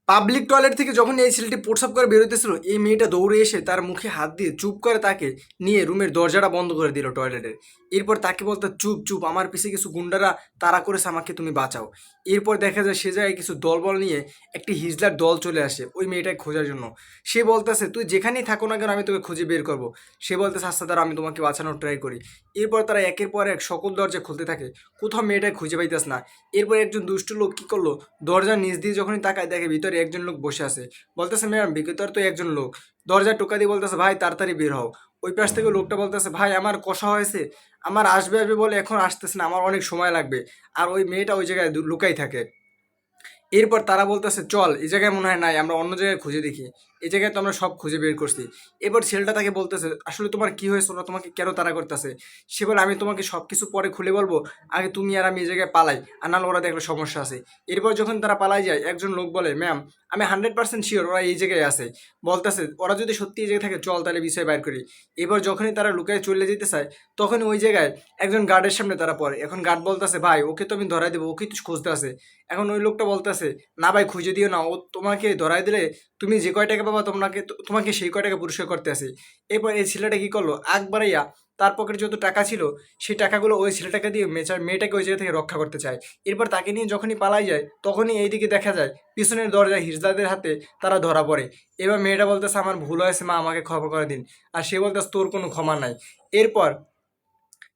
Public toilet থেকে যখন এই ছেলেটি প্রস্রাব করে বেরোতেছিল, এই মেয়েটা দৌড়ে এসে তার মুখে হাত দিয়ে চুপ করে তাকে নিয়ে রুমের দরজাটা বন্ধ করে দিল টয়লেটের। এরপর তাকে বলতে, চুপ চুপ, আমার পিছে কিছু গুন্ডারা তাড়া করেছে, আমাকে তুমি বাঁচাও। এরপর দেখা যায় সে জায়গায় কিছু দলবল নিয়ে একটি হিজলার দল চলে আসে ওই মেয়েটাকে খোঁজার জন্য। সে বলতেছে, তুই যেখানেই থাকো না কেন আমি তোকে খুঁজে বের করবো। সে বলতেছে, আচ্ছা দ্বারা আমি তোমাকে বাঁচানোর ট্রাই করি। এরপর তারা একের পর এক সকল দরজা খুলতে থাকে, কোথাও মেয়েটাকে খুঁজে পাইতেছ না। এরপর একজন দুষ্ট লোক কি করলো, দরজার নিচ দিয়ে যখনই তাকায় দেখে ভিতরে একজন লোক বসে আছে। বলতেছে, ম্যাম ভিতর তো একজন লোক। দরজা টোকা দিয়ে বলতেছে, ভাই তাড়াতাড়ি বের হও। ওই পাশ থেকে লোকটা বলতেছে, ভাই আমার কষা হয়েছে, আমার আসবে আসবে বলে এখন আসতেছে না, আমার অনেক সময় লাগবে। আর ওই মেয়েটা ওই জায়গায় লুকাই থাকে। এরপর তারা বলতেছে, চল এই জায়গায় মনে হয় নাই, আমরা অন্য জায়গায় খুঁজে দেখি, এই জায়গায় তো আমরা সব খুঁজে বের করছি। এবার ছেলেটা তাকে বলতেছে, আসলে তোমার কি হয়েছে, ওরা তোমাকে কেন তাড়া করতেছে। সে বলে, আমি তোমাকে সব কিছু পরে খুলে বলবো, আগে তুমি আর আমি এই জায়গায় পালাই, আর নাহলে ওরা দেখলে সমস্যা আছে। এরপর যখন তারা পালাই যায়, একজন লোক বলে, ম্যাম আমি 100% শিওর ওরা এই জায়গায় আছে। বলতেছে, ওরা যদি সত্যি এই জায়গায় থাকে চল তাহলে বিষয় বাইর করি। এবার যখনই তারা লুকায় চলে যেতে চায়, তখন ওই জায়গায় একজন গার্ডের সামনে তারা পড়ে। এখন গার্ড বলতেছে, ভাই ওকে তো আমি ধরাই দেবো, ওকে তো খুঁজতে আছে। এখন ওই লোকটা বলতেছে, না ভাই খুঁজে দিও না, ও তোমাকে ধরাই দিলে তুমি যে কয় টাকা পাবা তোমাকে সেই কয় টাকা পুরস্কার করতে আসে। এরপর এই ছেলেটা কি করলো, আগ বাড়াইয়া তার পকেটে যত টাকা ছিল সেই টাকাগুলো ওই ছেলেটাকে দিয়ে মেয়েটাকে ওই জায়গা থেকে রক্ষা করতে চায়। এরপর তাকে নিয়ে যখনই পালাই যায়, তখনই এইদিকে দেখা যায় পিছনের দরজায় হিজড়াদের হাতে তারা ধরা পড়ে। এবার মেয়েটা বলতেছে, আমার ভুল হয়েছে মা, আমাকে ক্ষমা করে দিন। আর সে বলতেছে, তোর কোনো ক্ষমা নাই। এরপর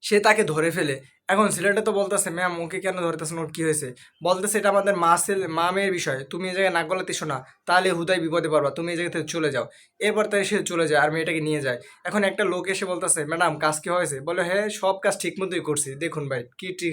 সে তাকে ধরে ফেলে। এখন ছেলেটা তো বলতেছে, ম্যাম ওকে কেন ধরতেছেন, ওর কী হয়েছে। বলতেছে, এটা আমাদের মা মেয়ের বিষয়, তুমি এই জায়গায় নাক গলাতেছো না, তাহলে হুদাই বিপদে পারবা, তুমি এই জায়গা থেকে চলে যাও। এরপর তাই সে চলে যায় আর মেয়েটাকে নিয়ে যায়। এখন একটা লোক এসে বলতেছে, ম্যাডাম কাজ কি হয়েছে। বলে, হ্যাঁ সব কাজ ঠিক মতোই করছি, দেখুন ভাই কি ঠিক